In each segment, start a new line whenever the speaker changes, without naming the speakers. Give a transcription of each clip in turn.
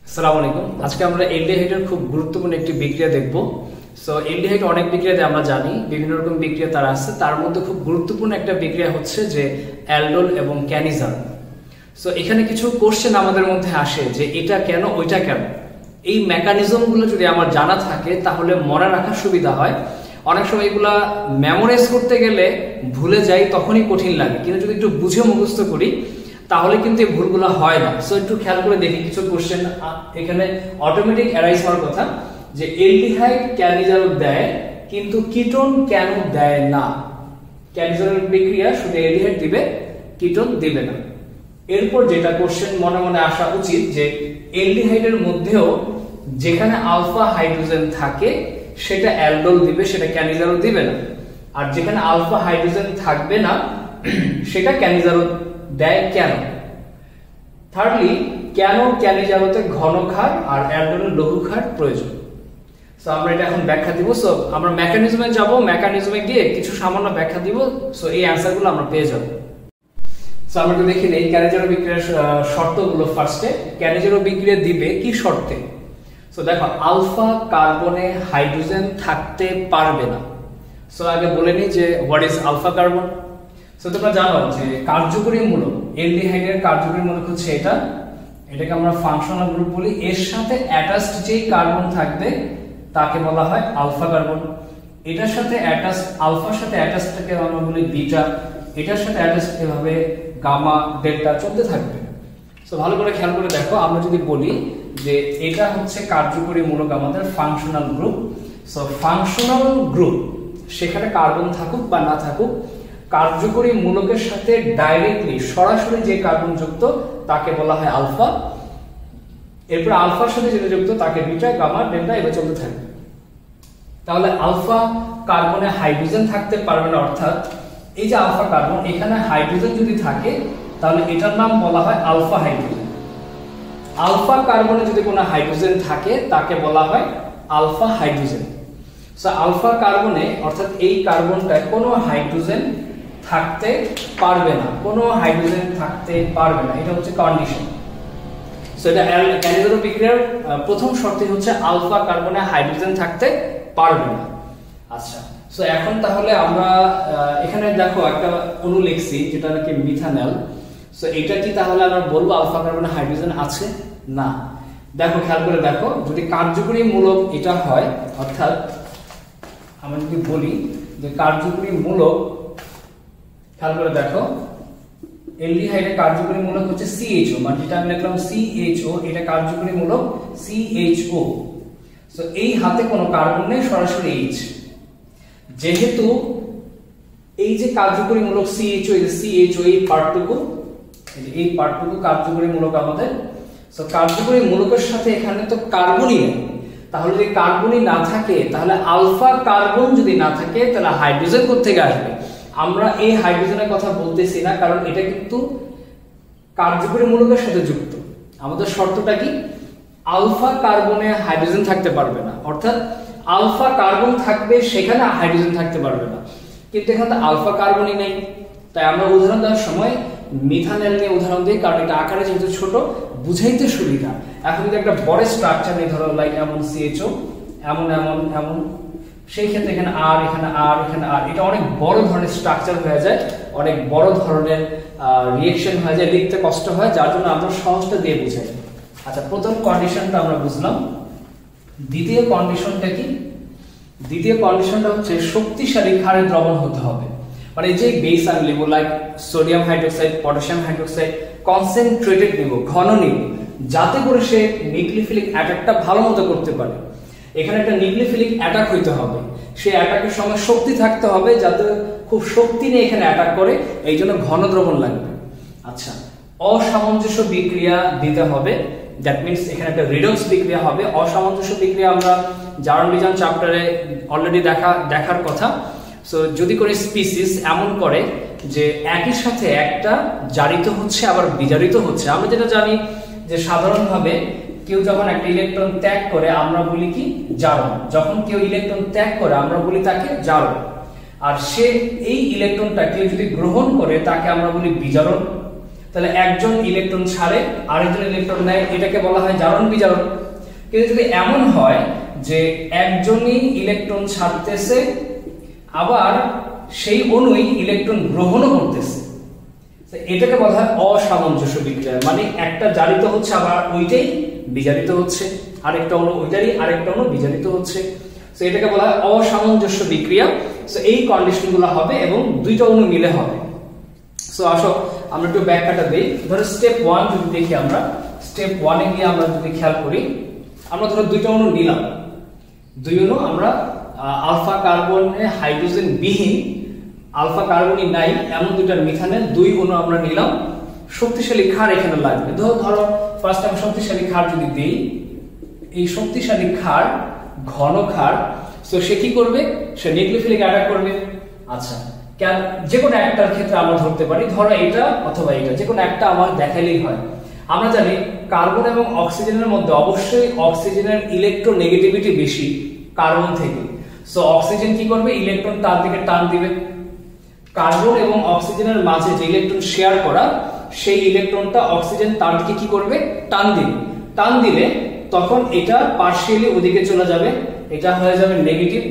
আসসালামু আলাইকুম। আজকে আমরা এলডিহাইডের খুব গুরুত্বপূর্ণ একটি বিক্রিয়া দেখব। সো এলডিহাইড অনেক বিক্রিয়াতে আমরা জানি, বিভিন্ন রকম বিক্রিয়া তার আছে। তার মধ্যে খুব গুরুত্বপূর্ণ একটা বিক্রিয়া হচ্ছে যে অ্যালডোল এবং ক্যানিজাল। সো এখানে কিছু কোশ্চেন আমাদের মধ্যে আসে যে এটা কেন, ওইটা কেন। এই মেকানিজমগুলো যদি আমার জানা থাকে তাহলে মনে রাখার সুবিধা হয়। অনেক সময় এগুলা মেমোরাইজ করতে গেলে ভুলে যাই, তখনই কঠিন লাগে, কিন্তু যদি একটু বুঝে মুখস্থ করি তাহলে কিন্তু এই ভুলগুলো হয় না। সো একটু খেয়াল করে দেখি, কিছু কোশ্চেন এখানে অটোমেটিক অ্যারাইজ হওয়ার কথা যে এলডিহাইড ক্যানিজাল দেয় কিন্তু কিটোন কেন দেয় না। ক্যানিজালের বিক্রিয়া শুধু এলডিহাইড দিবে, কিটোন দিবে না। এরপর যেটা কোশ্চেন মনে মনে আসা উচিত যে এলডিহাইডের মধ্যেও যেখানে আলফা হাইড্রোজেন থাকে সেটা অ্যালডোল দিবে, সেটা ক্যানিজাল দিবে না। আর যেখানে আলফা হাইড্রোজেন থাকবে না সেটা ক্যানিজাল দেয় কেন। থার্ডলি, কেন ক্যানিজালতে ঘন ক্ষার আর অ্যালডোলে লঘু ক্ষার প্রয়োজন। সো আমরা এটা এখন ব্যাখ্যা দিব। সো আমরা মেকানিজমে যাব, মেকানিজমে গিয়ে কিছু সামান্য ব্যাখ্যা দিব। সো এই অ্যান্সারগুলো আমরা পেয়ে যাব। সো আমরা একটু দেখি নেই ক্যানিজাল বিক্রিয়ার শর্তগুলো। ফার্স্টে ক্যানিজাল বিক্রিয়া দিবে কি শর্তে। সো দেখো, আলফা কার্বনে হাইড্রোজেন থাকতে পারবে না। সো আগে বলে নিই যে what is alpha carbon. So তোমরা জানো যে কার্যকরী মূলক, এলডিহাইডের কার্যকরী মূলক হচ্ছে এটাকে আমরা ফাংশনাল গ্রুপ বলি। এর সাথে অ্যাটাচড যেই কার্বন থাকবে তাকে বলা হয় আলফা কার্বন। এটার সাথে অ্যাটাচড, আলফার সাথে অ্যাটাচডটাকে আমরা বলি বিটা, এটার সাথে অ্যাটাচড এভাবে গামা ডেল্টা চলতে থাকবে। সো ভালো করে খেয়াল করে দেখো, আমরা যদি বলি যে এটা হচ্ছে কার্যকরী মূলক আমাদের functional group. So functional group সেখানে কার্বন থাকুক বা না থাকুক, কার্যকরী মূলকের সাথে ডাইরেক্টলি সরাসরি যে কার্বন যুক্ত তাকে বলা হয় আলফা। এরপর আলফার সাথে যেটা যুক্ত তাকে বিটা, গামা, ডেল্টা এভাবে চলতে থাকবে। তাহলে আলফা কার্বনে হাইড্রোজেন থাকতে পারবে না, অর্থাৎ এই যে আলফা কার্বন, এখানে হাইড্রোজেন যদি থাকে তাহলে এটার নাম বলা হয় আলফা হাইড্রোজেন। আলফা কার্বনে যদি কোনো হাইড্রোজেন থাকে তাকে বলা হয় আলফা হাইড্রোজেন। সো আলফা কার্বনে, অর্থাৎ এই কার্বনটায় কোনো হাইড্রোজেন থাকতে পারবে না, কোনো হাইড্রোজেন থাকতে পারবে না, এটা হচ্ছে কন্ডিশন। সো এটা ক্যানিজাল বিক্রিয়ার প্রথম শর্তই হচ্ছে আলফা কার্বনে হাইড্রোজেন থাকতে পারবে না। আচ্ছা, সো এখন তাহলে আমরা এখানে দেখো একটা অণু লিখছি যেটা নাকি মিথানল। সো এটা কি তাহলে আমরা বলবো আলফা কার্বনে হাইড্রোজেন আছে? না। দেখো খেয়াল করে দেখো, যদি কার্যকরী মূলক এটা হয়, অর্থাৎ আমরা যদি বলি যে কার্যকরী মূলক, খেয়াল করে দেখো এলডিহাইডের কার্যকরী মূলক হচ্ছে CHO, মানে যেটা আমি লিখলাম CHO, এটা কার্যকরী মূলক CHO। সো এই হাতে কোনো কার্বন নেই, সরাসরি H। যেহেতু এই যে কার্যকরী মূলক CHO, এই যে CHO এই পার্টটুকু কার্যকরী মূলক আমাদের। সো কার্যকরী মূলকের সাথে এখানে তো কার্বনই নেই, তাহলে যদি কার্বনই না থাকে তাহলে আলফা কার্বন যদি না থাকে তাহলে হাইড্রোজেন কোথা থেকে আসবে? আমরা এই হাইড্রোজেনের কথা বলতেছি না, কারণ এটা কিন্তু কার্যকরী মূলকের সাথে যুক্ত। আমাদের শর্তটা কি? আলফা কার্বনে হাইড্রোজেন থাকতে পারবে না, অর্থাৎ আলফা কার্বন থাকবে সেখানে হাইড্রোজেন থাকতে পারবে না, কিন্তু এখানে আলফা কার্বনই নেই। তাই আমরা উদাহরণ দেওয়ার সময় মিথানল নিয়ে উদাহরণ দিই, কারণ এটা আকারে যেহেতু ছোট, বুঝাইতে সুবিধা। এখন যদি একটা বড় স্ট্রাকচার নিয়ে ধরো, লাইক এমন CHO, এমন এমন এমন, সেই ক্ষেত্রে এখানে আর, এখানে আর, এখানে আর, এটা অনেক বড় ধরনের স্ট্রাকচার হয়ে যায়, অনেক বড় ধরনের রিঅ্যাকশন হয়ে যায়, লিখতে কষ্ট হয়, যার জন্য আমরা সহজটা দিয়ে বুঝাই। আচ্ছা, প্রথম কন্ডিশনটা আমরা বুঝলাম। দ্বিতীয় কন্ডিশনটা কি? দ্বিতীয় কন্ডিশনটা হচ্ছে শক্তিশালী ক্ষারের দ্রবণ হতে হবে। মানে যে বেস আমি নেব, like sodium hydroxide, potassium hydroxide, concentrated নেব, ঘন নেব, যাতে করে সে নিউক্লিওফিলিক অ্যাটাকটা ভালো মতো করতে পারে। এখানে একটা নিউক্লিওফিলিক অ্যাটাক হইতে হবে, সেই অ্যাটাকের সময় শক্তি থাকতে হবে, যাতে খুব শক্তি নিয়ে এখানে অ্যাটাক করে, এই জন্য ঘন দ্রবণ লাগবে। আচ্ছা, অসামঞ্জস্য বিক্রিয়া দিতে হবে, দ্যাট মিনস এখানে একটা রিডক্স বিক্রিয়া হবে। অসামঞ্জস্য বিক্রিয়া আমরা জার্নালিজম চ্যাপ্টারে অলরেডি দেখার কথা। সো যদি কোনো স্পিসিস এমন করে যে একই সাথে একটা জারিত হচ্ছে আবার বিজারিত হচ্ছে, আমরা যেটা জানি যে সাধারণভাবে কেউ যখন একটা ইলেকট্রন ত্যাগ করে আমরা বলি কি? জারণ। যখন কেউ ইলেকট্রন ত্যাগ করে আমরা বলি তাকে জারণ। আর সে এই ইলেকট্রনটা কেউ যদি গ্রহণ করে তাকে আমরা বলি বিজারণ। তাহলে একজন ইলেকট্রন ছাড়ে আরেকজন ইলেকট্রন নেয়, এটাকে বলা হয় জারণ বিজারণ। কিন্তু যদি এমন হয় যে একজনই ইলেকট্রন ছাড়তেছে আবার সেই অণুই ইলেকট্রন গ্রহণও করতেছে, এটাকে বলা হয় অসামঞ্জস্য বিক্রিয়া। মানে একটা জারিত হচ্ছে আবার ওইটাই বিজারিত হচ্ছে, আরেকটা অণু ওইটারই আরেকটা অণু বিজারিত হচ্ছে, সো এটাকে বলা হয় অসামঞ্জস্য বিক্রিয়া। সো এই কন্ডিশনগুলো হবে এবং দুইটা অণু মিলে হবে। সো আসো আমরা একটু ব্যাখ্যাটা দেই। ধরো স্টেপ 1 যদি দেখি, আমরা স্টেপ 1 এ গিয়ে আমরা যদি খেয়াল করি, আমরা ধরো দুইটা অণু নিলাম, দুই অণু আমরা আলফা কার্বনে হাইড্রোজেন বিহীন, আলফা কার্বনই নাই এমন দুইটা মিথানের দুই অণু আমরা নিলাম। শক্তিশালী ক্ষার এখানে লাগবে। ধরো ফার্স্ট আমি শক্তিশালী ক্ষার যদি দেই, এই শক্তিশালী ক্ষার ঘন ক্ষার, সো সে কি করবে, সে নিউক্লিওফিলিক অ্যাটাক করবে। আচ্ছা, যে কোনো একটার ক্ষেত্রে আমরা ধরতে পারি, ধরো এটা অথবা এটা, যে কোনো একটা আমার দেখাইলেই হয়। আমরা জানি কার্বন এবং অক্সিজেনের মধ্যে অবশ্যই অক্সিজেনের ইলেকট্রোনেগেটিভিটি বেশি কার্বন থেকে। সো অক্সিজেন কি করবে, ইলেকট্রন তার দিকে টান দিবে। কার্বন এবং অক্সিজেনের মাঝে যে ইলেকট্রন শেয়ার করা, সেই ইলেকট্রনটা অক্সিজেন তার দিকে কি করবে, টান দিবে। টান দিলে তখন এটা পার্শিয়ালি ওদিকে চলে যাবে, এটা হয়ে যাবে নেগেটিভ,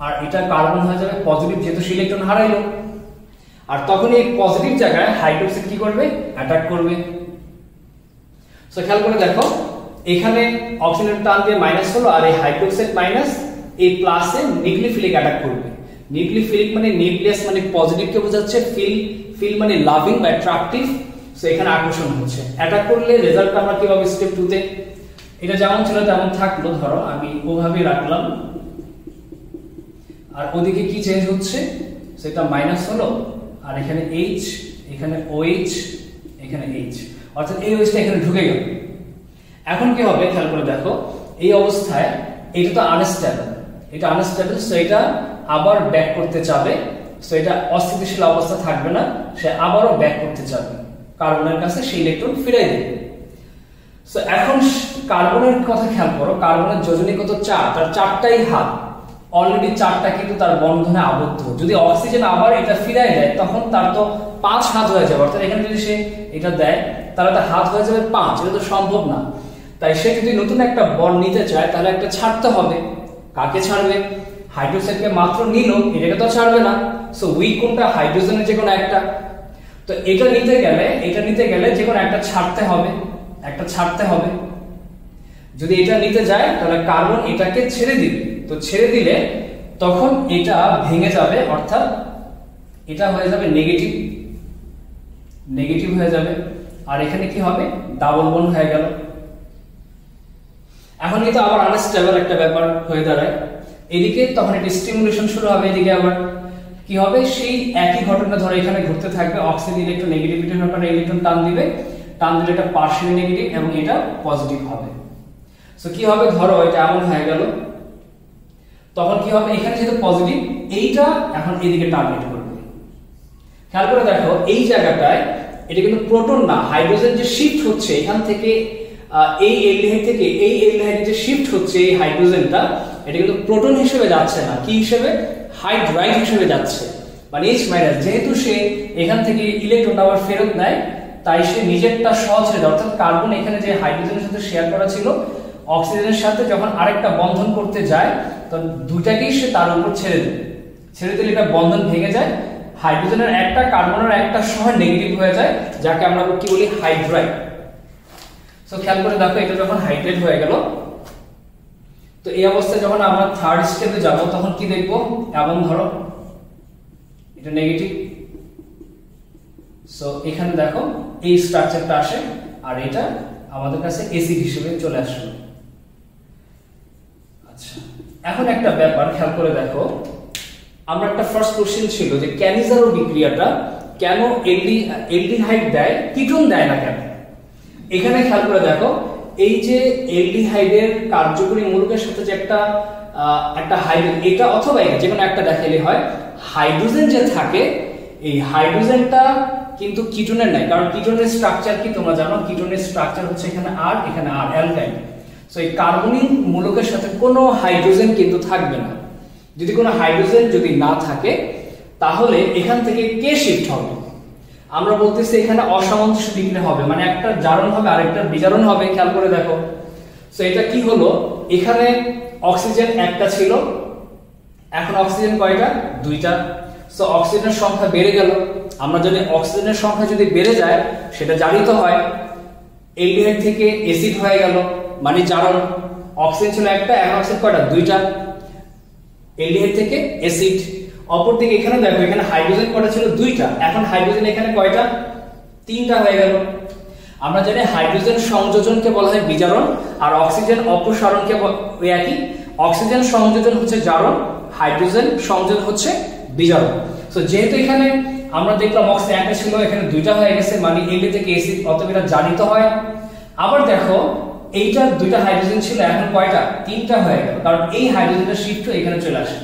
আর এটা কার্বন হয়ে যাবে পজিটিভ, যেহেতু সে ইলেকট্রন হারাইলো। আর তখন এই পজিটিভ জায়গায় হাইড্রোক্সাইড কি করবে, অ্যাটাক করবে। সো খেয়াল করে দেখো, এখানে অক্সিজেন টান দিয়ে মাইনাস হলো, আর এই হাইড্রোক্সাইড মাইনাস, এই প্লাসে নিউক্লিওফিলিক অ্যাটাক করবে। নিউক্লিওফিলিক মানে নিউক্লিয়াস মানে পজিটিভ কে বোঝাচ্ছে, ফিল মানে লাভিং বা অ্যাট্রাকটিভ। সো এখানে আকর্ষণ হচ্ছে, অ্যাটাক করলে রেজাল্ট আমরা কি পাবো স্টেপ 2 তে, এটা যেমন ছিল তেমন থাকলো, ধরো আমি ওভাবে রাখলাম, আর ওদিকে কি চেঞ্জ হচ্ছে, সেটা মাইনাস হলো, আর এখানে H, এখানে OH, এখানে H, অর্থাৎ এই OH টা এখানে ঢুকে গেল। এখন কি হবে খেয়াল করে দেখো, এই অবস্থায় এটা তো আনস্টেবল, এটা আনস্টেবল, সো এটা আবার ব্যাক করতে চাবে, সো এটা অস্থিতিশীল অবস্থা থাকবে না, সে আবারও ব্যাক করতে চাবে কার্বনের কাছে, সেই ইলেকট্রন ফিরাই দেবে। সো এখন কার্বনের কথা খেয়াল করো, কার্বনের যোজনী কত 4, তার 4টাই হাত, অলরেডি 4টা কিন্তু তার বন্ধনে আবদ্ধ। যদি অক্সিজেন আবার এটা ফিরাই দেয় তখন তার তো 5 হাত হয়ে যাবে, অর্থাৎ এখানে যদি সে এটা দেয় তাহলে তার হাত হয়ে যাবে 5, এটা তো সম্ভব না। তাই সে যদি নতুন একটা বন্ড নিতে চায় তাহলে একটা ছাড়তে হবে। কাকে ছাড়বে, হাইড্রোক্সাইডকে মাত্র নিল, এটাকে তো ছাড়বে না। সো উইক কোনটা, হাইড্রোজেনের যে কোনো একটা। তো এটা নিতে গেলে যে কোনো একটা ছাড়তে হবে, একটা ছাড়তে হবে। যদি এটা নিতে যায় তাহলে কার্বন এটাকে ছেড়ে দিবে, তো ছেড়ে দিলে তখন এটা ভেঙে যাবে, অর্থাৎ এটা হয়ে যাবে নেগেটিভ, নেগেটিভ হয়ে যাবে, আর এখানে কি হবে, ডাবল বন্ড হয়ে গেল। এখন কিন্তু আবার আনস্টেবল একটা ব্যাপার হয়ে দাঁড়ায়, এদিকে তখন একটা স্টিমুলেশন শুরু হবে, এদিকে আবার কি হবে, সেই একই ঘটনা ধরো এখানে ঘুরতে থাকবে, অক্সিজেন ইলেকট্রন নেগেটিভিটির কারণে ইলেকট্রন টান দিবে, টান দিলে এটা পার্শিয়ালি নেগেটিভ এবং এটা পজিটিভ হবে। সো কি হবে, ধরো এটা এমন হয়ে গেল, তখন কি হবে, এখানে যেহেতু পজিটিভ, এইটা এখন এদিকে টার্গেট করবে। খেয়াল করে দেখো এই জায়গাটায় এটা কিন্তু প্রোটন না, হাইড্রোজেন যে শিফট হচ্ছে এখান থেকে এই এলডিহাইড থেকে এই এলডিহাইডে যে শিফট হচ্ছে এই হাইড্রোজেনটা, এটা কিন্তু প্রোটন হিসেবে যাচ্ছে না, কি হিসেবে, হাইড্রাইড হিসেবে যাচ্ছে, মানে H মাইনাস। যেহেতু সে এখান থেকে ইলেকট্রনটা আবার ফেরত নেয়, তাই সে নিজেরটা সহ ছেড়ে দেয়, অর্থাৎ কার্বন এখানে যে হাইড্রোজেনের সাথে শেয়ার করা ছিল, অক্সিজেনের সাথে যখন আরেকটা বন্ধন করতে যায় তখন দুটাকেই সে তার উপর ছেড়ে দেয়, ছেড়ে দিলে এটা বন্ধন ভেঙে যায়, হাইড্রোজেনের একটা কার্বনের একটা সহ নেগেটিভ হয়ে যায়, যাকে আমরা কি বলি, হাইড্রাইড। সো খেয়াল করে দেখো এটা যখন হাইড্রেট হয়ে গেল, তো এই অবস্থায় যখন আমরা থার্ড স্টেপে যাব তখন কি দেখবো, এমন ধরো এটা নেগেটিভ, সো এখানে দেখো এই স্ট্রাকচারটা আসে, আর এটা আমাদের কাছে অ্যাসিড হিসেবে চলে আসলো। আচ্ছা, এখন একটা ব্যাপার খেয়াল করে দেখো, আমরা একটা ফার্স্ট কোশ্চেন ছিল যে ক্যানিজারো বিক্রিয়াটা কেন এলডিহাইড দেয়, কিটোন দেয় না কেন। এখানে খেয়াল করে দেখো, এই যে এলডিহাইডের কার্যকরী মূলকের সাথে যে একটা হাইড্রোজেন, এটা অথবা এটা যে কোনো একটা দেখাইলে হয়, হাইড্রোজেন যে থাকে এই হাইড্রোজেনটা কিন্তু কিটোনের নাই, কারণ কিটোনের স্ট্রাকচার কি তোমরা জানো, কিটোনের স্ট্রাকচার হচ্ছে এখানে আর এখানে আর, অ্যালকাইল। সো এই কার্বনিক মূলকের সাথে কোনো হাইড্রোজেন কিন্তু থাকবে না। যদি কোনো হাইড্রোজেন যদি না থাকে তাহলে এখান থেকে কে শিফট হবে, আমরা বলতেছি এখানে অসামঞ্জস্য বিক্রিয়া হবে, মানে একটা জারণ হবে আরেকটার বিজারণ হবে। খেয়াল করে দেখো, সো এটা কি হলো, এখানে অক্সিজেন একটা ছিল, এখন অক্সিজেন কয়টা? দুইটা। সো অক্সিজেনের সংখ্যা বেড়ে গেল। আমরা যদি অক্সিজেনের সংখ্যা যদি বেড়ে যায় সেটা জারিত হয়, অ্যালডিহাইড থেকে অ্যাসিড হয়ে গেল, মানে জারণ। অক্সিজেন ছিল একটা, এখন অক্সিজেন কয়টা? দুইটা। অ্যালডিহাইড থেকে অ্যাসিড। অপরদিকে এখানে দেখো, এখানে হাইড্রোজেন কয়টা ছিল? দুইটা, এখন হাইড্রোজেন এখানে কয়টা? তিনটা হয়ে গেল। আমরা জানি হাইড্রোজেন সংযোজনকে বলা হয় বিজারণ, আর অক্সিজেন অপসারণকে একই। অক্সিজেন সংযোজন হচ্ছে জারণ, হাইড্রোজেন সংযোজন হচ্ছে বিজারণ। সো যেহেতু এখানে আমরা দেখলাম অক্সিজেন একটা ছিল, এখানে দুইটা হয়ে গেছে, মানে এলডি থেকে অ্যাসিড, অতএব এটা জারিত হয়। আবার দেখো, এইটা দুইটা হাইড্রোজেন ছিল, এখন কয়টা? তিনটা হয়ে গেল, কারণ এই হাইড্রোজেনটা শিফট হয়ে এখানে চলে আসে।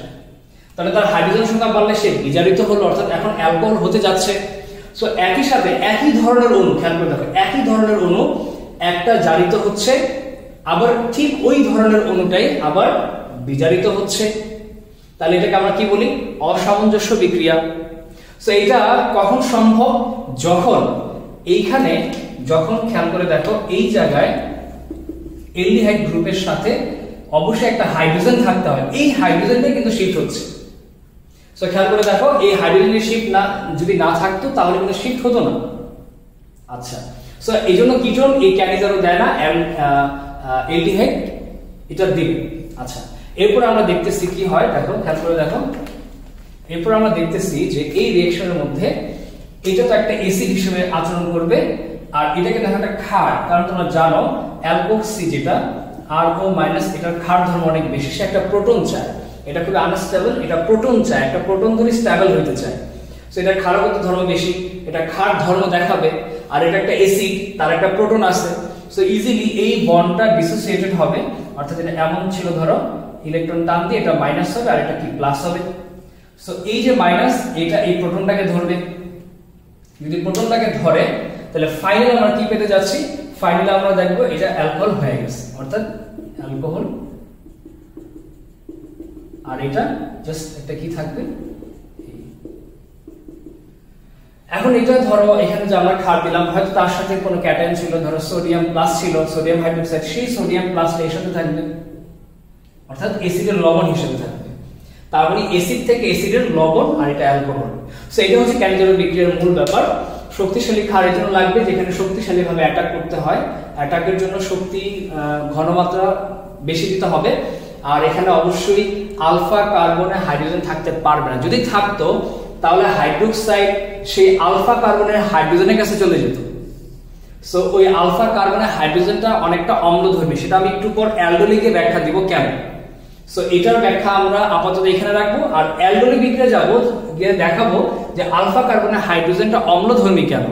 তাহলে তার হাইড্রোজেন সংখ্যা বাড়লে সে বিজারিত হলো, অর্থাৎ এখন অ্যালকোহল হতে যাচ্ছে। সো একই সাথে একই ধরনের অণু, খেয়াল করে দেখো, একই ধরনের অণু একটা জারিত হচ্ছে, আবার ঠিক ওই ধরনের অণুটাই আবার বিজারিত হচ্ছে। তাহলে এটাকে আমরা কি বলি? অসামঞ্জস্য বিক্রিয়া। সো এটা কখন সম্ভব? যখন এইখানে, যখন খেয়াল করে দেখো, এই জায়গায় অ্যালডিহাইড গ্রুপের সাথে অবশ্যই একটা হাইড্রোজেন থাকতে হয়, এই হাইড্রোজেনটাই কিন্তু শিফট হচ্ছে। সো খেয়াল করে দেখো, এই হাইড্রোজেনের শিফট না যদি না থাকতো তাহলে কিন্তু শিফট হতো না। আচ্ছা, সো এই জন্য কিটোন এই ক্যাটাগরি দেয় না, অ্যালডিহাইড এটা দিবে। আচ্ছা, এরপর আমরা দেখতেছি কি হয়, দেখো খেয়াল করে দেখো, এরপর আমরা দেখতেছি যে এই রিঅ্যাকশনের মধ্যে এটা তো একটা অ্যাসিড হিসেবে আচরণ করবে, আর এটাকে দেখো একটা ক্ষার, কারণ তোমরা জানো অ্যালকোক্সি যেটা RO- এটার ক্ষার ধর্ম অনেক বেশি, সে একটা প্রোটন চায়, এটা খুবই আনস্টেবল, এটা প্রোটন চায়, একটা প্রোটন ধরে স্টেবল হইতে চায়। সো এটা ক্ষারগত ধর্ম বেশি, এটা ক্ষার ধর্ম দেখাবে, আর এটা একটা অ্যাসিড, তার একটা প্রোটন আছে। সো ইজিলি এই বন্ডটা ডিসোসিয়েটেড হবে, অর্থাৎ এটা এমন ছিল, ধরো ইলেকট্রন টান দিয়ে এটা মাইনাস হবে আর এটা কি প্লাস হবে। সো এই যে মাইনাস, এটা এই প্রোটনটাকে ধরবে, যদি প্রোটনটাকে ধরে তাহলে ফাইনালি আমরা কি পেতে যাচ্ছি? ফাইনালি আমরা দেখব এটা অ্যালকোহল হয়ে গেছে, অর্থাৎ অ্যালকোহল, আর এটা জাস্ট একটা কি থাকবে। এখন এটা ধরো এখানে যে আমরা ক্ষার দিলাম, হয়তো তার সাথে কোনো ক্যাটায়ন ছিল, ধরো সোডিয়াম প্লাস ছিল, সোডিয়াম হাইড্রোক্সাইড, সেই সোডিয়াম প্লাসটা এর সাথে থাকবে, অর্থাৎ অ্যাসিডের লবণ হিসেবে থাকবে। তার মানে অ্যাসিড থেকে অ্যাসিডের লবণ, আর এটা অ্যালকোহল। সো এটা হচ্ছে ক্যাটায়ন বিক্রিয়ার মূল ব্যাপার। শক্তিশালী ক্ষারের জন্য লাগবে, যেখানে শক্তিশালী ভাবে অ্যাটাক করতে হয়, অ্যাটাকের জন্য শক্তি ঘনমাত্রা বেশি দিতে হবে। আর এখানে অবশ্যই আলফা কার্বনে হাইড্রোজেন থাকতে পারবে না, যদি থাকতো তাহলে হাইড্রোক্সাইড সেই আলফা কার্বনের হাইড্রোজেনের কাছে চলে যেত। সো ওই আলফা কার্বনের হাইড্রোজেনটা অনেকটা অম্লধর্মী, সেটা আমি একটু পর অ্যালডোলিকে ব্যাখ্যা দিব কেন। সো এটার ব্যাখ্যা আমরা আপাতত এখানে রাখবো, আর অ্যালডোলিক বিক্রিয়া যাবো, গিয়ে দেখাবো যে আলফা কার্বনের হাইড্রোজেনটা অম্লধর্মী কেন।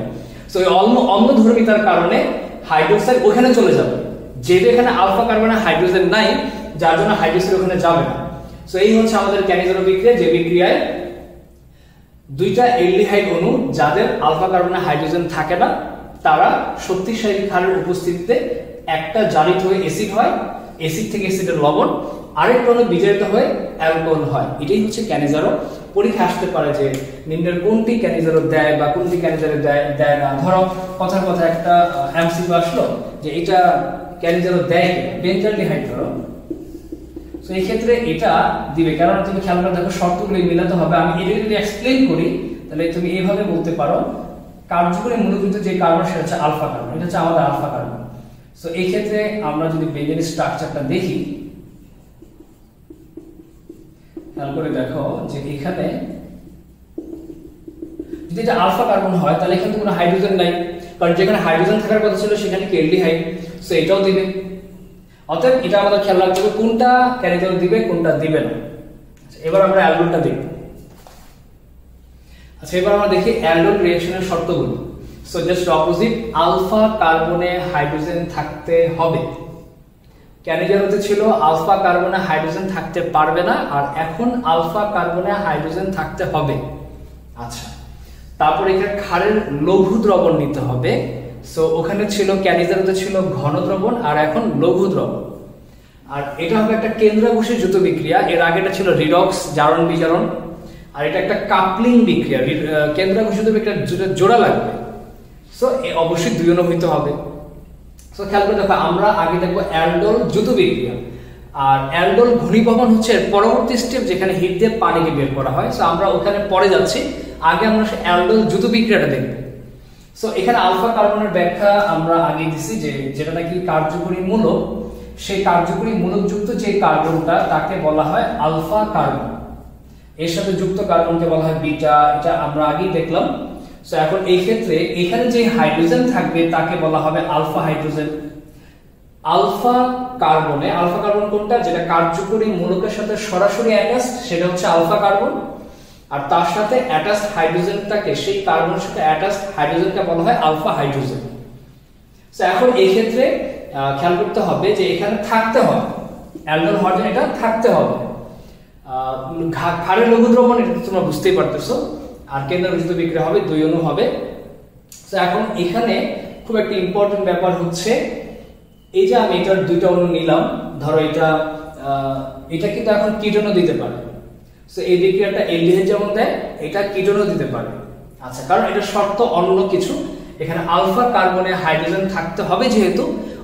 সো ওই অম্লধর্মিতার কারণে হাইড্রোক্সাইড ওখানে চলে যাবে, যেহেতু এখানে আলফা কার্বনের হাইড্রোজেন নাই, যার জন্য হাইড্রোক্সাইড ওখানে যাবে না। সো এই হচ্ছে আমাদের ক্যানিজারো বিক্রিয়া, যে বিক্রিয়ায় দুইটা অ্যালডিহাইড অণু যাদের আলফা কার্বনের হাইড্রোজেন থাকে না, তারা শক্তিশালী ক্ষারের উপস্থিতিতে একটা জারিত হয়ে অ্যাসিড হয়, অ্যাসিড থেকে অ্যাসিডের লবণ, আরেকটা অণু বিজারিত হয়ে অ্যালকোহল হয়। এটাই হচ্ছে ক্যানিজারো। পরীক্ষা আসতে পারে যে নিম্নের কোনটি ক্যানিজারো দেয় বা কোনটি ক্যানিজারো দেয় না। ধরো কথার কথা একটা এমসিকিউ আসলো যে এটা ক্যানিজারো দেয় বেনজালডিহাইড, ধরো, সো এই ক্ষেত্রে এটা দিবে, কারণ তুমি খেয়াল করে দেখো শর্তগুলো মিলাতে হবে। আমি এটা যদি এক্সপ্লেইন করি তাহলে তুমি এইভাবে বলতে পারো, কার্যকরী মূলভূত যে কার্বন সেটা হচ্ছে আলফা কার্বন, এটা হচ্ছে আমাদের আলফা কার্বন। সো এই ক্ষেত্রে আমরা যদি বেঞ্জিন স্ট্রাকচারটা দেখি, খেয়াল করে দেখো যে এখানে যদি এটা আলফা কার্বন হয় তাহলে এখানে তো কোনো হাইড্রোজেন নাই, কারণ যেখানে হাইড্রোজেন থাকার কথা ছিল সেখানে কি অ্যালডিহাইড, সো এটাও দিবে। অতএব এটা আমাদের খেয়াল রাখতে হবে কোনটা ক্যানিজারো দিবে কোনটা দিবে না। এবার আমরা অ্যালডোলটা দেখব। আচ্ছা, এবার আমরা দেখি অ্যালডোল রিঅ্যাকশনের শর্তগুলো। সো জাস্ট অপোজিট, আলফা কার্বনে হাইড্রোজেন থাকতে হবে। ক্যানিজারোতে ছিল আলফা কার্বনে হাইড্রোজেন থাকতে পারবে না, আর এখন আলফা কার্বনে হাইড্রোজেন থাকতে হবে। আচ্ছা, তারপর এখানে ক্ষারের লঘু দ্রবণ নিতে হবে। সো ওখানে ছিল ক্যানিজারোতে ছিল ঘন দ্রবণ, আর এখন লঘু দ্রবণ। আর এটা হবে একটা কেন্দ্রাবশী যুত বিক্রিয়া। এর আগে এটা ছিল রিডক্স, জারণ বিজারণ। আর এটা একটা কাপলিং বিক্রিয়া, কেন্দ্রাকর্ষিত বিক্রিয়া জোড়া লাগবে। সো অবশ্যই 2 অনু হইতে হবে। সো খেয়াল করে দেখো, আমরা আগে দেখবো অ্যালডোল দ্রুত বিক্রিয়া, আর অ্যালডোল ঘনীভবন হচ্ছে এর পরবর্তী স্টেপ, যেখানে হিট দিয়ে পানিকে বের করা হয়। সো আমরা ওখানে পরে যাচ্ছি, আগে আমরা অ্যালডোল দ্রুত বিক্রিয়াটা দেখবো। সো এখানে আলফা কার্বনের ব্যাখ্যা আমরা আগে দিছি, যে যেটা নাকি কার্যকরী মূলক, সেই কার্যকরী মূলকযুক্ত যে কার্বনটা তাকে বলা হয় আলফা কার্বন, এর সাথে যুক্ত কার্বনকে বলা হয় বিটা, এটা আমরা আগেই দেখলাম। সো এখন এই ক্ষেত্রে এখানে যে হাইড্রোজেন থাকবে তাকে বলা হবে আলফা হাইড্রোজেন। আলফা কার্বন কোনটা, যেটা কার্যকরী মূলকের সাথে সরাসরি অ্যাটাচড, সেটা হচ্ছে আলফা কার্বন। আর তার সাথে অ্যাটাচড হাইড্রোজেনটাকে, সেই কার্বনের সাথে অ্যাটাচড হাইড্রোজেনকে বলা হয় আলফা হাইড্রোজেন। সো এখন এই ক্ষেত্রে খেয়াল করতে হবে যে এখানে থাকতে হবে অ্যালডোল হওয়ার জন্য, এটা থাকতে হবে। ক্ষারের লঘু দ্রবণ, এটা তোমরা বুঝতেই পারতেছো। আর কেন্দ্রাকর্ষিত বিক্রিয়া হবে, 2 অনু হবে। সো এখন এখানে খুব একটা ইম্পর্টেন্ট ব্যাপার হচ্ছে, এই যে আমি এটার 2টা অণু নিলাম, ধরো এটা কিন্তু এখন কিটোনও দিতে পারে। সো এই বিক্রিয়াটা এলডিহাইড যেমন দেয়, এটা কিটোনও দিতে পারে। আচ্ছা, কারণ এটা শর্ত অন্য কিছু, এখানে আলফা কার্বনে হাইড্রোজেন থাকতে হবে যেহেতু,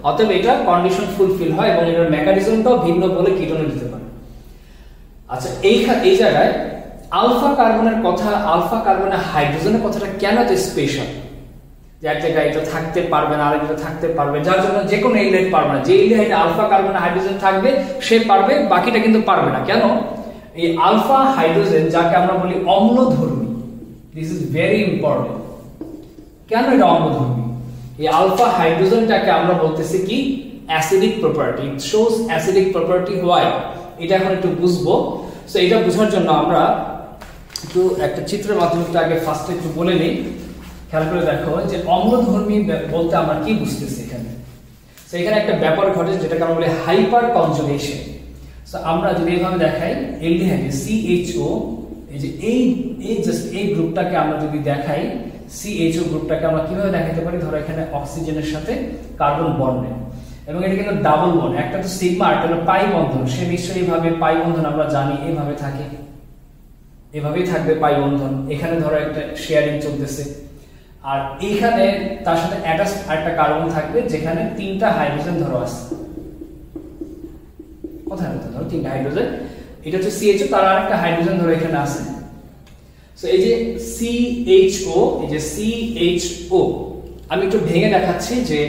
অতএব এটা কন্ডিশন ফুলফিল হয় এবং এটার মেকানিজমটাও ভিন্ন বলে কিটোনও দিতে পারে। আচ্ছা, এই জায়গায় আলফা কার্বনের হাইড্রোজেনের কথাটা কেন এত স্পেশাল, যে এক জায়গায় এটা থাকতে পারবে না, আরেকটা থাকতে পারবে, যার জন্য যে কোনো এলডিহাইড পারবে না। যে এলডিহাইডে আলফা কার্বনের হাইড্রোজেন থাকবে সে পারবে, বাকিটা কিন্তু পারবে না। কেন? এই আলফা হাইড্রোজেন, যাকে আমরা বলি অম্লধর্মী, দিস ইজ ভেরি ইম্পর্টেন্ট। কেন এটা অম্লধর্মী? এই আলফা হাইড্রোজেনটাকে আমরা বলতেছি কি acidic property, it shows acidic property. Why? এটা এখন একটু বুঝবো। সো এটা বোঝার জন্য আমরা একটু একটা চিত্রের মাধ্যমে আগে ফার্স্টে একটু বলে নিই। খেয়াল করে দেখো যে অম্লধর্মী বলতে আমরা কি বুঝতেছি এখানে। সো এখানে একটা ব্যাপার ঘটে যেটাকে আমরা বলি হাইপার কনজুগেশন। সো আমরা যদি এইভাবে দেখাই, এলডিহাইডে CHO, এই যে এই গ্রুপটাকে আমরা যদি দেখাই, CHO গ্রুপটাকে আমরা কিভাবে দেখাতে পারি, ধরো এখানে অক্সিজেনের সাথে কার্বন বন্ডে, এবং এটা কিন্তু ডাবল বন্ড, একটা তো সিগমা আর একটা হলো পাই বন্ধন। সে নিশ্চয়ই এইভাবে পাই বন্ধন আমরা জানি এইভাবে থাকে, এভাবেই থাকবে পাই বন্ধন। এখানে ধরো একটা শেয়ারিং চলতেছে, আর এইখানে তার সাথে অ্যাটাচ একটা কার্বন থাকবে, যেখানে 3টা হাইড্রোজেন ধরো আছে। কোথায় হতো ধরো 3টা হাইড্রোজেন, এটা হচ্ছে CHO, তার আরেকটা হাইড্রোজেন ধরো এখানে আছে। সো এই যে CHO, এই যে CHO, আমি একটু ভেঙে দেখাচ্ছি যে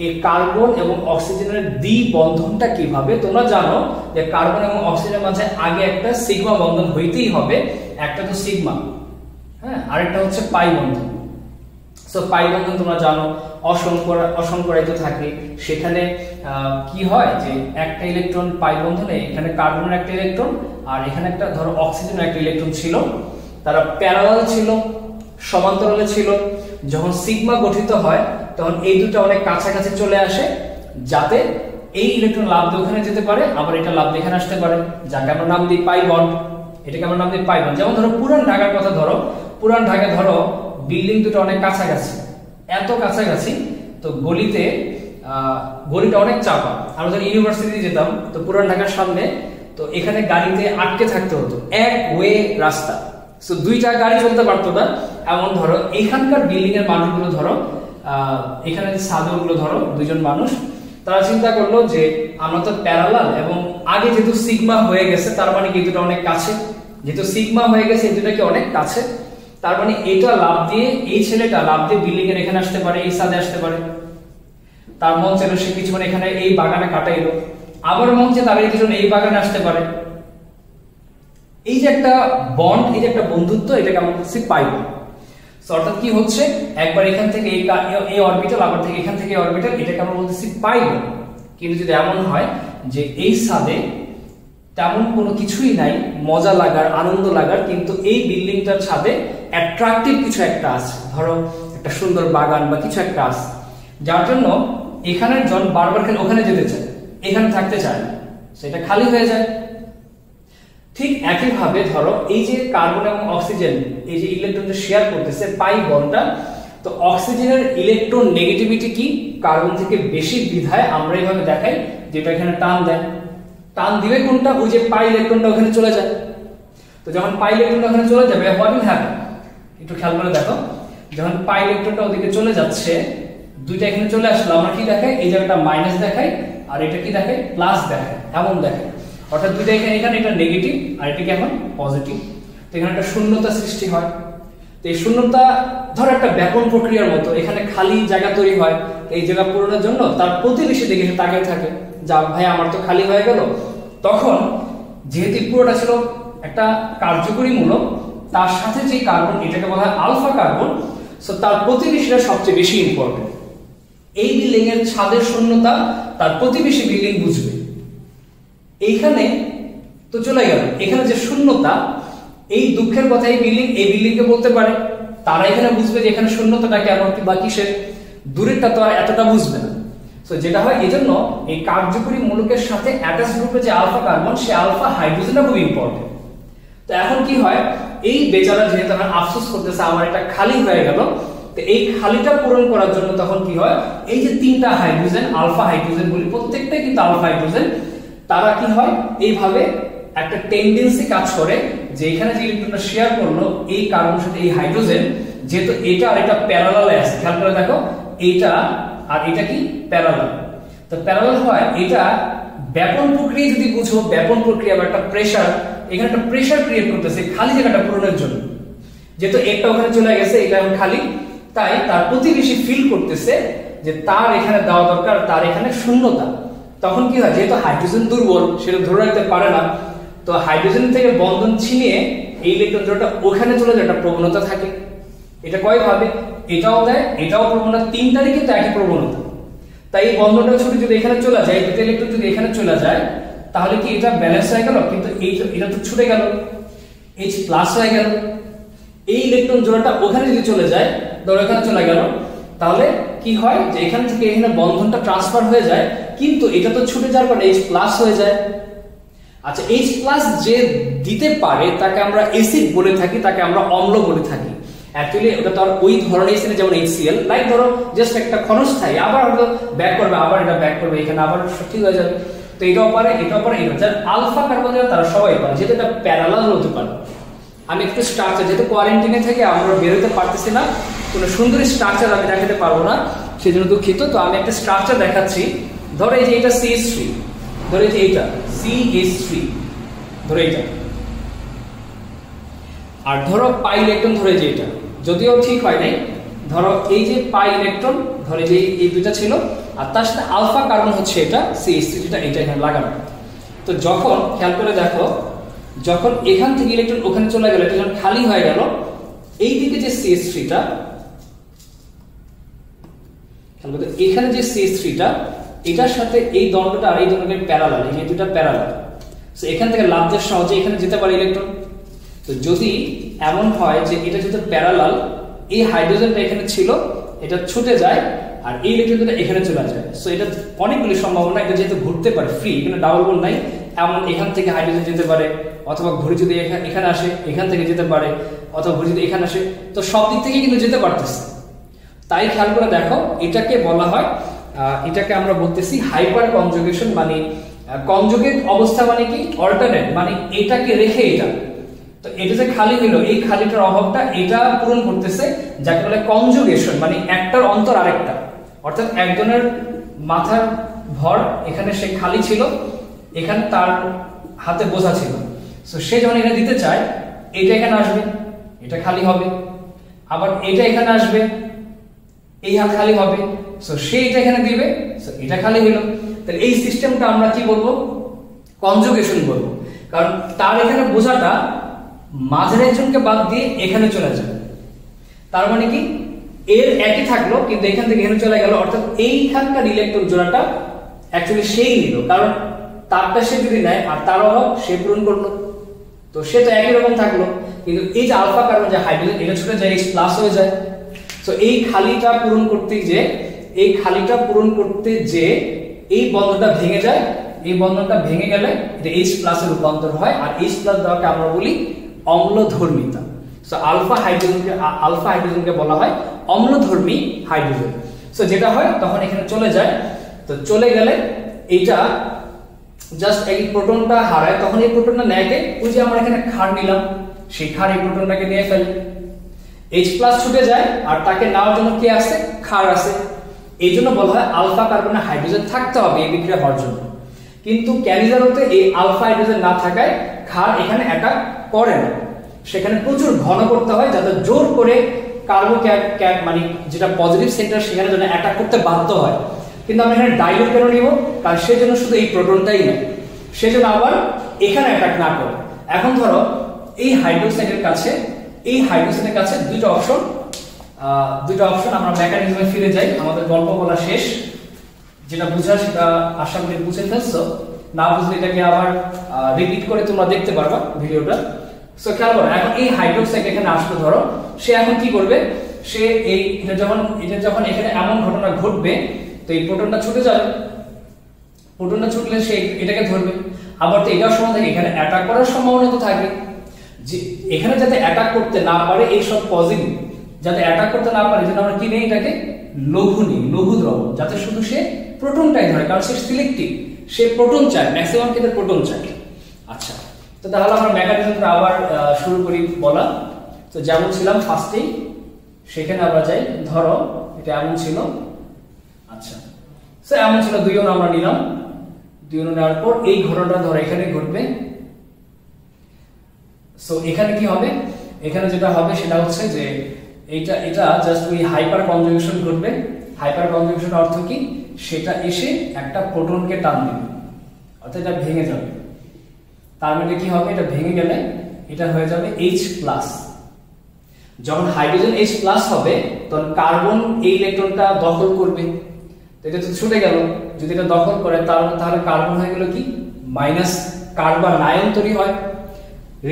এই কার্বন এবং অক্সিজেনের দ্বি বন্ধনটা কিভাবে। তোমরা জানো যে কার্বন এবং অক্সিজেনের মাঝে আগে একটা সিগমা বন্ধন হইতেই হবে, একটা তো সিগমা, হ্যাঁ, আরেকটা হচ্ছে পাই বন্ধন। সো পাই বন্ধন তোমরা জানো অসংকরায়িত থাকে, সেখানে কি হয় যে একটা ইলেকট্রন পাই বন্ধনে, এখানে কার্বনের একটা ইলেকট্রন আর এখানে একটা ধরো অক্সিজেনের একটা ইলেকট্রন ছিল, তারা প্যারালাল ছিল, সমান্তরালে ছিল। যখন সিগমা গঠিত হয় তখন এই দুটো অনেক কাছাকাছি চলে আসে, যাতে এই ইলেকট্রন লাফ দিয়ে ওখানে যেতে পারে, আবার এটা লাফ দিয়ে এখানে আসতে পারে, যাকে আমরা নাম দিই পাই বন্ড। এটাকে আমরা নাম দিই পাই বন্ড। যেমন ধরো পুরান ঢাকার কথা ধরো, পুরান ঢাকায় ধরো বিল্ডিং দুটো অনেক কাছাকাছি, এত কাছাকাছি, তো গলিটা অনেক চাপা। আমরা যখন ইউনিভার্সিটি যেতাম তো পুরান ঢাকার সামনে, তো এখানে গাড়িতে আটকে থাকতে হতো, এক ওয়ে রাস্তা। সো 2টা গাড়ি চলতে পারতো না। এমন ধরো এখানকার বিল্ডিং এর মানুষগুলো ধরো, এখানে যে সাধুগুলো ধরো 2জন মানুষ, তারা চিন্তা করলো যে আমরা তো প্যারালাল, এবং আগে যেহেতু সিগমা হয়ে গেছে তার মানে কি দুটো অনেক কাছে, যেহেতু সিগমা হয়ে গেছে এই দুটো কি অনেক কাছে, তার মানে এটা লাফ দিয়ে, এই ছেলেটা লাফ দিয়ে বিল্ডিং এর এখানে আসতে পারে, এই সাদে আসতে পারে। তার মন চাইলো সে কিছু মানে এখানে এই বাগানে কাটাইলো, আবার মন চাই তার এই দুজন এই বাগানে আসতে পারে। এই যে একটা বন্ড, এই যে একটা বন্ধুত্ব, এটাকে আমরা বলছি পাই বন্ড। অর্থাৎ কি হচ্ছে, একবার এখান থেকে এই অরবিটাল, আবার থেকে এখান থেকে অরবিটাল, এটাকে আমরা বলতেছি পাই বন্ড। কিন্তু যদি এমন হয় যে এই সাদে তেমন কোনো কিছুই নাই মজা লাগার, আনন্দ লাগার, কিন্তু এই বিল্ডিংটার ছাদে অ্যাট্রাকটিভ কিছু একটা আছে, ধরো একটা সুন্দর বাগান বা কিছু একটা আছে, যার জন্য এখানের জন বারবার ওখানে যেতে চায়, এখানে থাকতে চায় না, সেটা খালি হয়ে যায়। ঠিক একইভাবে ধরো এই যে কার্বন এবং অক্সিজেন, এই যে ইলেকট্রনটা শেয়ার করতেছে পাই বন্ডটা, তো অক্সিজেনের ইলেকট্রন নেগেটিভিটি কি কার্বন থেকে বেশি বিধায় আমরা এইভাবে দেখাই, যেটা এখানে টান দেয়, টান দিবে কোনটা, ওই যে পাই ইলেকট্রনটা ওখানে চলে যায়। তো যখন পাই ইলেকট্রন ওখানে চলে যাবে হোয়াট উইল হ্যাপেন, একটু খেয়াল করে দেখো, যখন পাই ইলেকট্রনটা ওদিকে চলে যাচ্ছে, দুইটা এখানে চলে আসলো, আমরা কি দেখাই, এই জায়গাটা মাইনাস দেখাই আর এটা কি দেখাই, প্লাস দেখাই, এমন দেখাই, অর্থাৎ দুইটা এখানে এটা নেগেটিভ আর এটা কি এখন পজিটিভ। তো এখানে একটা শূন্যতা সৃষ্টি হয়। তো এই শূন্যতা ধরো একটা ব্যাপন প্রক্রিয়ার মতো, এখানে খালি জায়গা তৈরি হয়, এই জায়গা পূরণের জন্য তার প্রতিবেশী দিকে সে তাকিয়ে থাকে, যা ভাই আমার তো খালি হয়ে গেল। তখন যেহেতু পুরোটা ছিল একটা কার্যকরী মূলক, তার সাথে যে কার্বন, এটাকে বলা হয় আলফা কার্বন, সো তার প্রতিবেশীরা সবচেয়ে বেশি ইম্পর্টেন্ট। এই বিল্ডিং এর ছাদের শূন্যতা তার প্রতিবেশী বিল্ডিং বুঝবে। এইখানে তো চলে গেল, এখানে যে শূন্যতা, এই দুঃখের কথা এই বিল্ডিং কে বলতে পারে, তারা এখানে বুঝবে যে এখানে শূন্যতাটা কেন বা কিসের, দূরেরটা তো আর এতটা বুঝবে না। সো যেটা হয়, এজন্য এই কার্যকরী মূলকের সাথে অ্যাটাচ গ্রুপে যে আলফা কার্বন, সে আলফা হাইড্রোজেনটা খুব ইম্পর্টেন্ট। তো এখন কি হয়, এই বেচারা যেহেতু এখন আফসোস করতেছে আমার এটা খালি হয়ে গেল, তো এই খালিটা পূরণ করার জন্য তখন কি হয়, এই যে তিনটা হাইড্রোজেন, আলফা হাইড্রোজেন বলি, প্রত্যেকটাই কিন্তু আলফা হাইড্রোজেন, তারা কি হয় এইভাবে একটা টেন্ডেন্সি কাজ করে যে এখানে যে ইলেকট্রনটা শেয়ার করলো এই কার্বনের সাথে এই হাইড্রোজেন, যেহেতু এটা আর এটা প্যারালালে আছে, খেয়াল করে দেখো, এইটা আর এটা কি প্যারালাল, তো প্যারালাল হয়, এটা ব্যাপন প্রক্রিয়া যদি বুঝো, ব্যাপন প্রক্রিয়া বা একটা প্রেসার, এখানে একটা প্রেসার ক্রিয়েট করতেছে খালি জায়গাটা পূরণের জন্য, যেহেতু একটা ওখানে চলে গেছে, এটা এখন খালি, তাই তার প্রতিবেশী ফিল করতেছে যে তার এখানে দেওয়া দরকার, তার এখানে শূন্যতা। তখন কি হয়, যেহেতু হাইড্রোজেন দুর্বল, সেটা ধরে রাখতে পারে না, তো হাইড্রোজেন থেকে বন্ধন ছিনিয়ে এই ইলেকট্রন জোড়াটা ওখানে চলে যায়, একটা প্রবণতা থাকে। এটা কয় ভাবে, এটাও দেয়, এটাও প্রবণতা, তিনটারই কিন্তু একই প্রবণতা। তাই এই বন্ধনটা ছুটে যদি এখানে চলে যায়, দুটো ইলেকট্রন যদি এখানে চলে যায়, তাহলে কি এটা ব্যালেন্স হয়ে গেল, কিন্তু এটা তো ছুটে গেল, H প্লাস হয়ে গেল। এই ইলেকট্রন জোড়াটা ওখানে যদি চলে যায়, ধরো এখানে চলে গেল, তাহলে কি হয় যে এখান থেকে এখানে বন্ধনটা ট্রান্সফার হয়ে যায়, কিন্তু এটা তো ছুটে যাওয়ার পর H প্লাস হয়ে যায়। আচ্ছা, H প্লাস যে দিতে পারে তাকে আমরা অ্যাসিড বলে থাকি, তাকে আমরা অম্ল বলে থাকি। অ্যাকচুয়ালি ওটা তো আর ওই ধরনের এসিড যেমন HCl, লাইক ধরো জাস্ট একটা ক্ষণস্থায়ী, আবার হয়তো ব্যাক করবে, আবার এটা ব্যাক করবে, এখানে আবার ঠিক হয়ে যাবে। তো এটাও পারে, এটাও পারে, এটা যার আলফা কার্বন যারা তারা সবাই পারে, যেহেতু এটা প্যারালাল হতে পারে। আমি একটু স্ট্রাকচার, যেহেতু কোয়ারেন্টাইনে থেকে আমরা বেরোতে পারতেছি না, কোনো সুন্দর স্ট্রাকচার আমি দেখাতে পারবো না, সেই জন্য দুঃখিত। তো আমি একটা স্ট্রাকচার দেখাচ্ছি। ধরো এই যে এটা CH3, ধরো এই যে এইটা CH3, ধরো এইটা, আর ধরো পাই ইলেকট্রন, ধরে যে এটা, যদিও ঠিক হয় নাই, ধরো এই যে পাই ইলেকট্রন, ধরে যে এই দুইটা ছিল, আর তার সাথে আলফা কার্বন হচ্ছে এটা CH3, যেটা এটা এখানে লাগানো। তো যখন খেয়াল করে দেখো, যখন এখান থেকে ইলেকট্রন ওখানে চলে গেল, এটা যখন খালি হয়ে গেল, এই দিকে যে CH3টা, খেয়াল করে এখানে যে CH3টা, এটার সাথে এই দণ্ডটা আর এই দণ্ডটা প্যারালাল, এই দুটো প্যারালাল, সো এখান থেকে লাভ দিয়ে সহজে এখানে যেতে পারে ইলেকট্রন। তো যদি এমন হয় যে এটা যেহেতু প্যারালাল, এই হাইড্রোজেনটা এখানে ছিল, এটা ছুটে যায়, আর এই ইলেকট্রনটা এখানে চলে যায়, সো এটা অনেকগুলি সম্ভাবনা, এটা যেহেতু ঘুরতে পারে ফ্রি, এখানে ডাবল বন্ড নাই, এমন এখান থেকে হাইড্রোজেন যেতে পারে, অথবা ঘুরে যদি এখানে আসে এখান থেকে যেতে পারে, অথবা ঘুরে যদি এখানে আসে, তো সব দিক থেকে কিন্তু যেতে পারতেছে। তাই খেয়াল করে দেখো, এটাকে বলা হয়, এটাকে আমরা বলতেছি হাইপার কনজুগেশন, মানে কনজুগেট অবস্থা, মানে কি অল্টারনেট, মানে এটাকে রেখে এটা, তো এটা যে খালি হলো, এই খালিটার অভাবটা এটা পূরণ করতেছে, যাকে বলে কনজুগেশন, মানে একটার অন্তর আরেকটা, অর্থাৎ একজনের মাথার ভর এখানে সে খালি ছিল, এখানে তার হাতে বোঝা ছিল, সো সে যখন এটা দিতে চায়, এটা এখানে আসবে, এটা খালি হবে, আবার এটা এখানে আসবে, এই হাত খালি হবে, সো সে এটা এখানে দিবে, সো এটা খালি হলো। তাহলে এই সিস্টেমটা আমরা কি বলবো, কনজুগেশন বলবো, কারণ তার এখানে বোঝাটা মাঝের একজনকে বাদ দিয়ে এখানে চলে যায়, তার মানে কি এর একই থাকলো, কিন্তু এখান থেকে এখানে চলে গেল, অর্থাৎ এইখানকার ইলেকট্রন জোড়াটা অ্যাকচুয়ালি সেই নিল, কারণ তারটা সে যদি নেয় আর তার অভাব সে পূরণ করলো, তো সে তো একই রকম থাকলো। কিন্তু এই যে আলফা কার্বন, যে হাইড্রোজেন, এটা ছুটে যায়, H প্লাস হয়ে যায়। সো এই খালিটা পূরণ করতে যে এই বন্ধনটা ভেঙে যায়, এই বন্ধনটা ভেঙে গেলে এটা H প্লাসে রূপান্তর হয়, আর H প্লাস দেওয়াকে আমরা বলি অম্লধর্মিতা। সো আলফা হাইড্রোজেনকে বলা হয় অম্লধর্মী হাইড্রোজেন। সো যেটা হয় তখন এখানে চলে যায়, তো চলে গেলে এইটা জাস্ট এই প্রোটনটা হারায়, তখন এই প্রোটনটা নেয় কে? ওই যে আমরা এখানে ক্ষার নিলাম, সেই ক্ষার এই প্রোটনটাকে নিয়ে ফেলে, H+ ছুটে যায়, আর তাকে নেওয়ার জন্য কি আছে? ক্ষার আছে। এই জন্য বলা হয় আলফা কার্বনে হাইড্রোজেন থাকতে হবে এই বিক্রিয়া হওয়ার জন্য। কিন্তু ক্যানিজারোতে এই আলফা হাইড্রোজেন না থাকায় ক্ষার এখানে অ্যাটাক করে না, সেখানে প্রচুর ঘন করতে হয় যাতে জোর করে কার্বো মানে যেটা পজিটিভ সেন্টার সেখানে যেন অ্যাটাক করতে বাধ্য হয়। কিন্তু আমরা এখানে ডাইলুট কেন নিব? কারণ সেজন্য শুধু এই প্রোটনটাই নেই, সেজন্য আবার এখানে অ্যাটাক না করে। এখন ধরো এই হাইড্রোক্সাইডের কাছে, এই হাইড্রোজেনের কাছে দুইটা অপশন। আমরা মেকানিজমে ফিরে যাই, আমাদের গল্প বলা শেষ। যেটা বুঝা সেটা আশা করি বুঝে ফেলছো, না বুঝলে এটাকে আবার রিপিট করে তোমরা দেখতে পারবা ভিডিওটা। সো খেয়াল করো, এখন এই হাইড্রোক্সাইড এখানে আসলো, ধরো সে এখন কি করবে? সে এটা যখন এখানে এমন ঘটনা ঘটবে, তো এই প্রোটনটা ছুটে যাবে, প্রোটনটা ছুটলে সে এটাকে ধরবে। আবার তো এটাও সময় থাকে এখানে অ্যাটাক করার সম্ভাবনা তো থাকে, যে এখানে যাতে অ্যাটাক করতে না পারে এই সব পজিটিভ, যাতে অ্যাটাক করতে না পারে, যেন আমরা কি নেই এটাকে লঘু নিই, লঘু দ্রবণ, যাতে শুধু সে প্রোটনটাই ধরে, কারণ সে সিলেক্টিভ, সে প্রোটন চায়, ম্যাক্সিমাম ক্ষেত্রে প্রোটন চায়। আচ্ছা, তো তাহলে আমরা মেকানিজমটা আবার শুরু করি বলা। তো যেমন ছিলাম ফার্স্টেই, সেখানে আমরা যাই। ধরো এটা এমন ছিল, আচ্ছা সো এমন ছিল, 2 অণু আমরা নিলাম। 2 অণু নেওয়ার পর এই ঘটনাটা ধরো এখানে ঘটবে। সো এখানে কি হবে? এখানে যেটা হবে সেটা হচ্ছে যে এটা জাস্ট ওই হাইপার কনজুগেশন ঘটবে। হাইপার কনজুগেশন অর্থ কি? সেটা এসে একটা প্রোটনকে টান দিবে, অর্থাৎ এটা ভেঙে যাবে। তার মানে কি হবে? এটা ভেঙে গেলে এটা হয়ে যাবে H+। যখন হাইড্রোজেন H+ হবে, তখন কার্বন এই ইলেকট্রনটা দখল করবে, তো এটা তো ছুটে গেল। যদি এটা দখল করে তাহলে কার্বন হয়ে গেল কি? মাইনাস কার্বন আয়ন তৈরি হয়,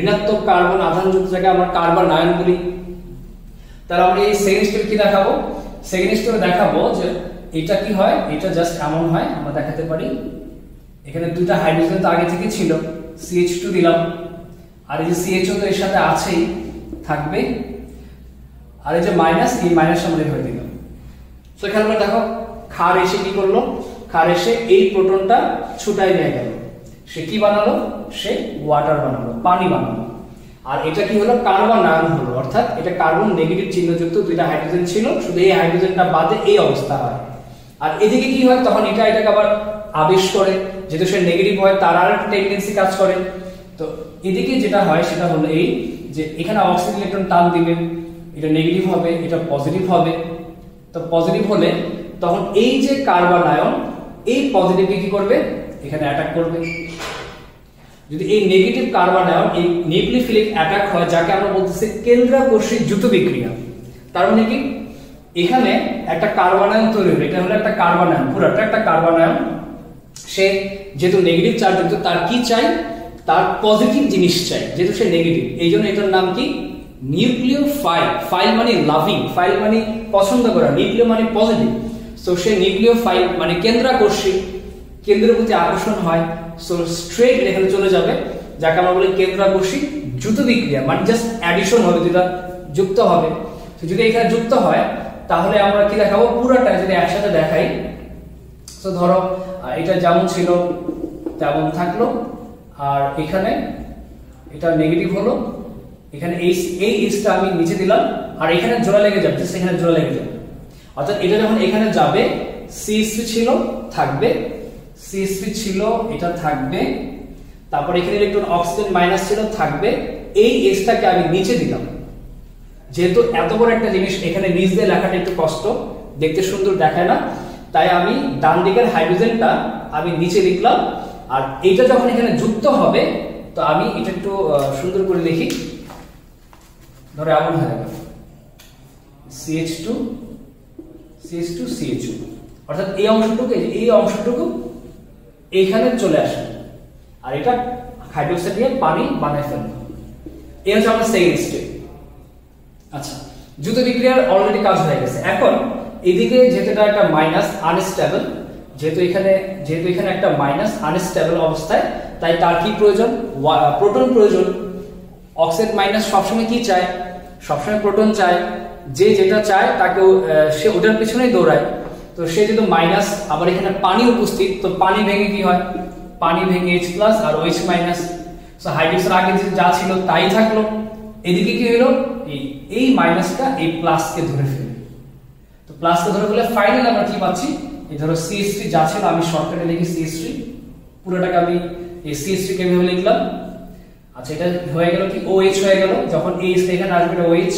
ঋণাত্মক কার্বন আধানযুক্ত জায়গায় আমরা কার্বন আয়ন বলি। তাহলে আমরা এই সেকেন্ড স্টেপে কি দেখাবো? সেকেন্ড স্টেপে দেখাবো যে এটা কি হয়, এটা জাস্ট এমন হয়, আমরা দেখাতে পারি। এখানে দুটো হাইড্রোজেন তো আগে থেকে ছিল, CH2 দিলাম, আর এই যে CHO তো এর সাথে আছেই, থাকবে, আর এই যে মাইনাস, এই মাইনাস আমরা ধরে দিলাম। তো এখানে আমরা দেখো ক্ষার এসে কি করলো? ক্ষার এসে এই প্রোটনটা ছুটাই নিয়ে গেল, সে কি বানালো? সে ওয়াটার বানালো, পানি বানালো। আর এটা কি হলো? কার্বন আয়ন হলো, অর্থাৎ এটা কার্বন নেগেটিভ চিহ্নযুক্ত দুইটা হাইড্রোজেন ছিল, শুধু এই হাইড্রোজেনটা বাদে এই অবস্থা হয়। আর এদিকে কি হয়? তখন এটাকে আবার আবেশ করে, যেহেতু সে নেগেটিভ হয় তার আর একটা টেন্ডেন্সি কাজ করে। তো এদিকে যেটা হয় সেটা হলো এই যে এখানে অক্সিজেন ইলেকট্রন টান দিবে, এটা নেগেটিভ হবে, এটা পজিটিভ হবে। তো পজিটিভ হলে তখন এই যে কার্বন আয়ন এই পজিটিভকে কি করবে? এখানে অ্যাটাক করবে। যদি এই নেগেটিভ কার্বন আয়ন এই নিউক্লিওফিলিক অ্যাটাক হয়, যাকে আমরা বলতেছি কেন্দ্রাকর্ষী দ্রুত বিক্রিয়া। তার মানে কি? এখানে একটা কার্বন আয়ন তৈরি হবে, এটা হলো একটা কার্বন আয়ন, পুরোটা একটা কার্বন আয়ন। সে যেহেতু নেগেটিভ চার্জ যুক্ত, তার কি চাই? তার পজিটিভ জিনিস চাই, যেহেতু সে নেগেটিভ। এই জন্য এটার নাম কি? নিউক্লিওফাইল। ফাইল মানে লাভিং, ফাইল মানে পছন্দ করা, নিউক্লিও মানে পজিটিভ। সো সে নিউক্লিওফাইল মানে কেন্দ্রাকর্ষী, কেন্দ্রের প্রতি আকর্ষণ হয়, সো স্ট্রেট এখানে চলে যাবে, যাকে আমরা বলি কেন্দ্রাকর্ষী দ্রুত বিক্রিয়া, মানে জাস্ট অ্যাডিশন হবে, যেটা যুক্ত হবে। তো যদি এখানে যুক্ত হয় তাহলে আমরা কি দেখাবো? পুরোটা যদি একসাথে দেখাই। তো ধরো এটা যেমন ছিল তেমন থাকলো, আর এখানে এটা নেগেটিভ হলো, এখানে এই এইচটা আমি নিচে দিলাম, আর এখানে জোড়া লেগে যাবে, সেখানে জোড়া লেগে যাবে। অর্থাৎ এটা যখন এখানে যাবে, CH3 ছিল থাকবে, CH3 ছিল এটা থাকবে, তারপর এখানে ইলেকট্রন অক্সিজেন মাইনাস ছিল থাকবে, এই এইচটাকে আমি নিচে দিলাম। যেহেতু এত বড় একটা জিনিস এখানে নিচ দিয়ে লেখাটা একটু কষ্ট, দেখতে সুন্দর দেখায় না, তাই আমি ডান দিকের হাইড্রোজেনটা আমি নিচে লিখলাম। আর এটা যখন এখানে যুক্ত হবে, তো আমি এটা একটু সুন্দর করে লিখি। ধরো এমন হয়ে গেল CH2 CH2 অর্থাৎ এই অংশটুকু এইখানে চলে আসে, আর এটা হাইড্রোক্সাইড দিয়ে পানি বানায় ফেলবে। এই হচ্ছে আমাদের সেকেন্ড স্টেপ। আচ্ছা, দ্রুত বিক্রিয়ার অলরেডি কাজ হয়ে গেছে। এখন এদিকে যেহেতু এটা একটা মাইনাস আনস্টেবল, যেহেতু এখানে একটা মাইনাস আনস্টেবল অবস্থায়, তাই তার কি প্রয়োজন? প্রোটন প্রয়োজন। অক্সাইড মাইনাস সবসময় কি চায়? সবসময় প্রোটন চায়। যে যেটা চায় তাকে সে ওটার পিছনেই দৌড়ায়। তো সে যেহেতু মাইনাস, আবার এখানে পানি উপস্থিত, তো পানি ভেঙে কি হয়? পানি ভেঙে H প্লাস আর OH মাইনাস। সো হাইড্রোক্সের আগে যা ছিল তাই থাকলো, এদিকে কি হলো, এই মাইনাসটা এই প্লাসকে ধরে ফেলে। তো প্লাসকে ধরে ফেলে ফাইনাল আমরা কি পাচ্ছি, এই ধরো CH3 যা ছিল আমি শর্টকাটে লিখি CH3, পুরোটাকে আমি এই CH3 কে এভাবে লিখলাম। আচ্ছা এটা হয়ে গেল কি OH হয়ে গেল, যখন H এখানে আসবে এটা OH,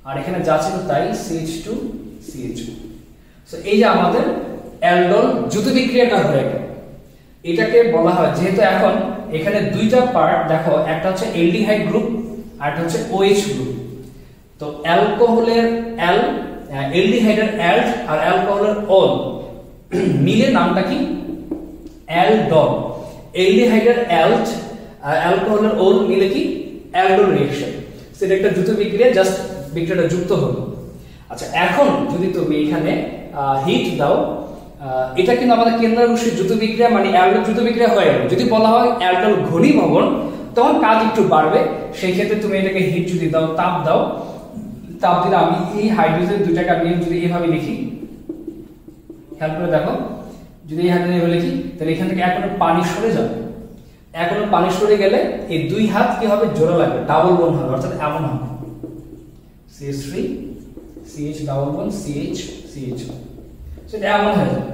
আর এখানে যা ছিল তাই CH2 CH2। সো এই যে আমাদের অ্যালডোল যুত বিক্রিয়াটা হয়ে গেল। এটাকে বলা হয়, যেহেতু এখন এখানে দুইটা পার্ট দেখো, একটা হচ্ছে অ্যালডিহাইড গ্রুপ আর একটা হচ্ছে OH গ্রুপ। তো অ্যালকোহলের অ্যালডিহাইডের অ্যাল্ড আর অ্যালকোহলের অল মিলে নামটা কি অ্যালডল। অ্যালডিহাইডের অ্যাল্ড আর অ্যালকোহলের অল মিলে কি অ্যালডোল রিঅ্যাকশন। সেটা একটা যুত বিক্রিয়া, জাস্ট বিক্রিয়াটা যুক্ত হলো। আচ্ছা এখন যদি তুমি এখানে হিট দাও, এটা কিন্তু আমাদের কেন্দ্রাংশের যুত বিক্রিয়া মানে অ্যালডোল যুত বিক্রিয়া হয়ে গেল। যদি বলা হয় অ্যালডোল ঘনীভবন তখন কাজ একটু বাড়বে। সেই ক্ষেত্রে তুমি এটাকে হিট যদি দাও, তাপ দাও, তাপ দিলে আমি এই হাইড্রোজেন দুইটাকে আমি যদি এইভাবে লিখি, খেয়াল করে দেখো, যদি এই হাইড্রোজেন এভাবে লিখি তাহলে এখান থেকে এখনো পানি সরে যাবে। এখনো পানি সরে গেলে এই দুই হাত কি হবে, জোড়া লাগবে, ডাবল বন্ড হবে, অর্থাৎ এমন হবে CH3 CH double bond CH CH, সেটা এমন হয়ে যাবে।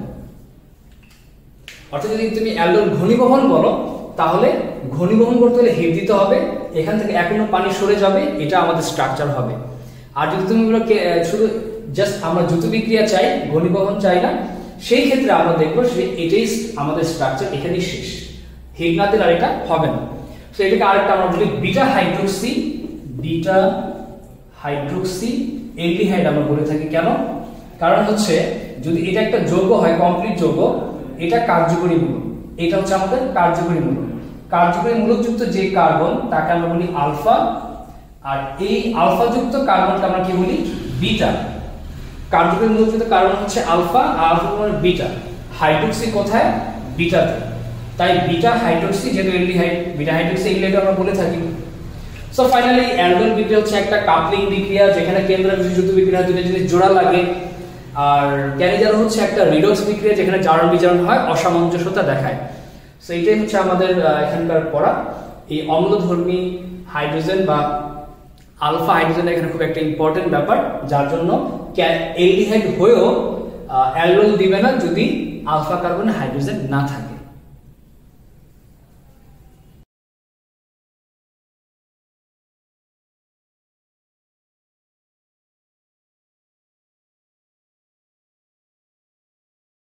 অর্থাৎ যদি তুমি অ্যালডোল ঘনীভবন বলো তাহলে ঘনীভবন করতে হলে হিট দিতে হবে, এখান থেকে এখনো পানি সরে যাবে, এটা আমাদের স্ট্রাকচার হবে। আর যদি তুমি শুধু জাস্ট আমরা যুত বিক্রিয়া চাই, ঘনীভবন চাই না, সেই ক্ষেত্রে আমরা দেখবো এটাই আমাদের স্ট্রাকচার, এখানেই শেষ, হিট না দিলে আর এটা হবে না। তো এটাকে আরেকটা আমরা বলি বিটা হাইড্রোক্সি অ্যালডিহাইড আমরা বলে থাকি। কেন? কারণ হচ্ছে যদি এটা একটা যৌগ হয়, কমপ্লিট যৌগ, এটা কার্যকরী মূলক, এটা হচ্ছে আমাদের কার্যকরী মূলক। কার্যকরী মূলকযুক্ত যে কার্বন তাকে আমরা বলি আলফা, আর এই আলফা যুক্ত কার্বনকে আমরা কি বলি বিটা। কার্যকরী মূলকযুক্ত কার্বন হচ্ছে আলফা আর আলফা মানে বিটা। হাইড্রোক্সি কোথায়? বিটাতে। তাই বিটা হাইড্রোক্সি, যেহেতু অ্যালডিহাইড, বিটা হাইড্রোক্সি অ্যালডিহাইড আমরা বলে থাকি। সো ফাইনালি অ্যালডোল বিক্রিয়া হচ্ছে একটা কাপলিং বিক্রিয়া, যেখানে কেন্দ্রাংশের যুত বিক্রিয়া দুটো জিনিস জোড়া লাগে। আর ক্যানিজার হচ্ছে একটা রিডক্স বিক্রিয়া, যেখানে জারণ বিজারণ হয়, অসামঞ্জস্যতা দেখায়। সো এটাই হচ্ছে আমাদের এখানকার পড়া। এই অম্লধর্মী হাইড্রোজেন বা আলফা হাইড্রোজেন এখানে খুব একটা ইম্পর্টেন্ট ব্যাপার, যার জন্য অ্যালডিহাইড হয়েও অ্যালডোল দিবে না যদি আলফা কার্বন হাইড্রোজেন না থাকে।